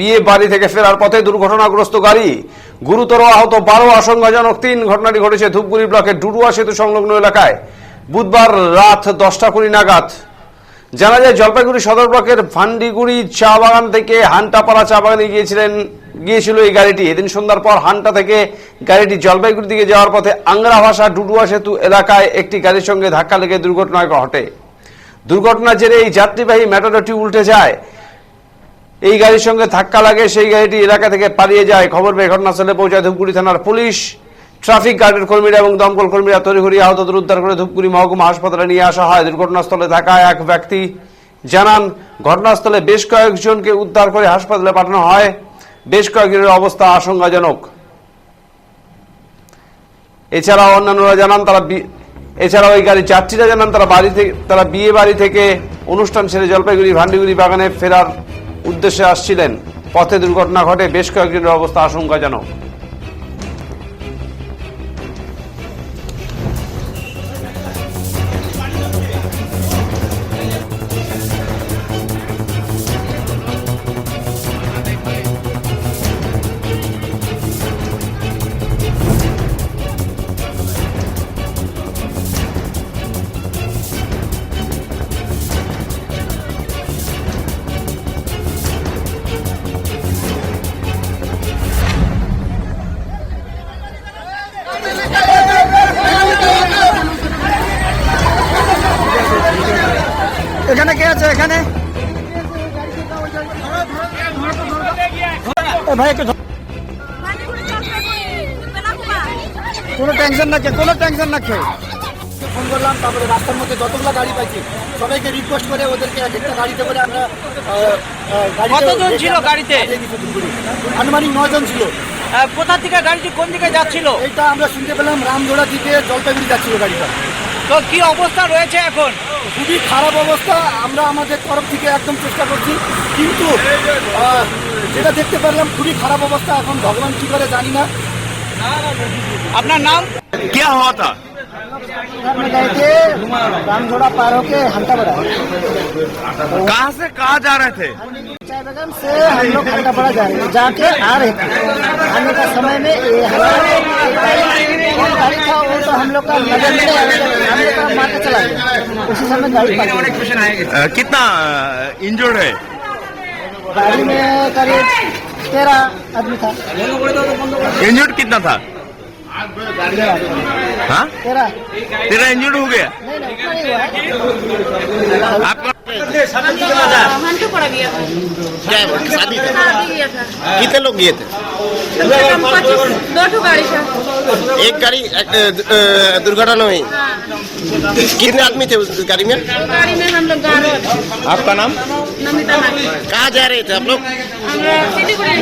বিয়ে বাড়ি থেকে ফেরার পথে দুর্ঘটনাগ্রস্ত গাড়ি, গুরুতর আহত 12, আশঙ্কাজনক 3। ঘটনাটি ঘটেছে ধূপগুড়ি ব্লকের ডুডুয়া সেতু সংলগ্ন এলাকায় বুধবার রাত 10:20 নাগাদ। জানা যায় জলপাইগুড়ি সদর ব্লকের ভান্ডিগুড়ি চা বাগান থেকে হান্টাপাড়া চা বাগানে গিয়েছিল এই গাড়িটি। এদিন সন্ধ্যার পর হান্টা থেকে গাড়িটি জলপাইগুড়ি দিকে যাওয়ার পথে আংরা ভাষা ডুডুয়া সেতু এলাকায় একটি গাড়ির সঙ্গে ধাক্কা লেগে দুর্ঘটনা ঘটে। দুর্ঘটনার জেরে এই যাত্রীবাহী ম্যাটাডোরটি উল্টে যায়। এই গাড়ির সঙ্গে ধাক্কা লাগে, সেই গাড়িটি এলাকা থেকে পালিয়ে যায়। খবর পেয়ে ঘটনাস্থলে পৌঁছায় ধূপগুড়ি থানার পুলিশ, ট্রাফিক গার্ডের কর্মীরা এবং দমকল কর্মীরা তড়িঘড়ি আহতদের উদ্ধার করে ধূপগুড়ি মহকুমা হাসপাতালে নিয়ে আসা হয়। দুর্ঘটনাস্থলে থাকা এক ব্যক্তি জানান, ঘটনাস্থলে বেশ কয়েকজনকে উদ্ধার করে হাসপাতালে পাঠানো হয়। বেশ কয়েকজনের অবস্থা আশঙ্কাজনক। এছাড়াও অন্যান্যরা জানান এছাড়াও এই গাড়ির যাত্রীরা জানান তারা বিয়ে বাড়ি থেকে অনুষ্ঠান সেরে জলপাইগুড়ি ভান্ডিগুড়ি বাগানে ফেরার উদ্দেশ্যে আসছিলেন। পথে দুর্ঘটনা ঘটে, বেশ কয়েকজনের অবস্থা আশঙ্কাজনক। এখানে কে আছে? এখানে ভাই একটু কোনো টেনশন না কে, কোনো টেনশন না কে। ফোন করলাম, তারপরে রাস্তার মধ্যে যতগুলো গাড়ি পাইছি সবাইকে রিকোয়েস্ট করে ওদেরকে এক একটা গাড়িতে করে আমরা কতজন ছিল গাড়িতে? আনুমানিক 9 জন ছিল। কোথা থেকে গাড়িটি কোন দিকে যাচ্ছিল? এইটা আমরা শুনতে পেলাম রামজোড়া দিকে জলপাইগুড়ি যাচ্ছিল গাড়িটা। তো কি অবস্থা রয়েছে এখন? খুবই খারাপ অবস্থা। আমরা আমাদের তরফ থেকে একদম চেষ্টা করছি, কিন্তু যেটা দেখতে পারলাম খুবই খারাপ অবস্থা। এখন ভগবান কি করে জানি না। আপনার नाम क्या हुआ था? में गए थे रामझोड़ा पार होके हंटापड़ा। कहाँ से कहाँ जा रहे थे? चाय बागान से हम लोग हंटापड़ा जा रहे थे, जाके आ रहे थे। आने का समय में ये हमारा कौन गाड़ी था वो तो हम लोग का नजर में हम लोग का मार के चला गया। उसी समय गाड़ी कितना इंजर्ड है? गाड़ी में करीब 13 आदमी था। इंजर्ड कितना था? हाँ, 13 इंजर्ड हो गया। आपका हंटापड़ा गया था। क्या शादी था? शादी गया था। कितने लोग गए थे? 2 गाड़ी था। एक गाड़ी दुर्घटना हुई। हाँ। कितने आदमी थे उस गाड़ी में? गाड़ी में हम लोग जा रहे थे। आपका नाम? नमिता नाम। कहाँ जा रहे थे आप लोग? हम लोग सिलीगुड़ी।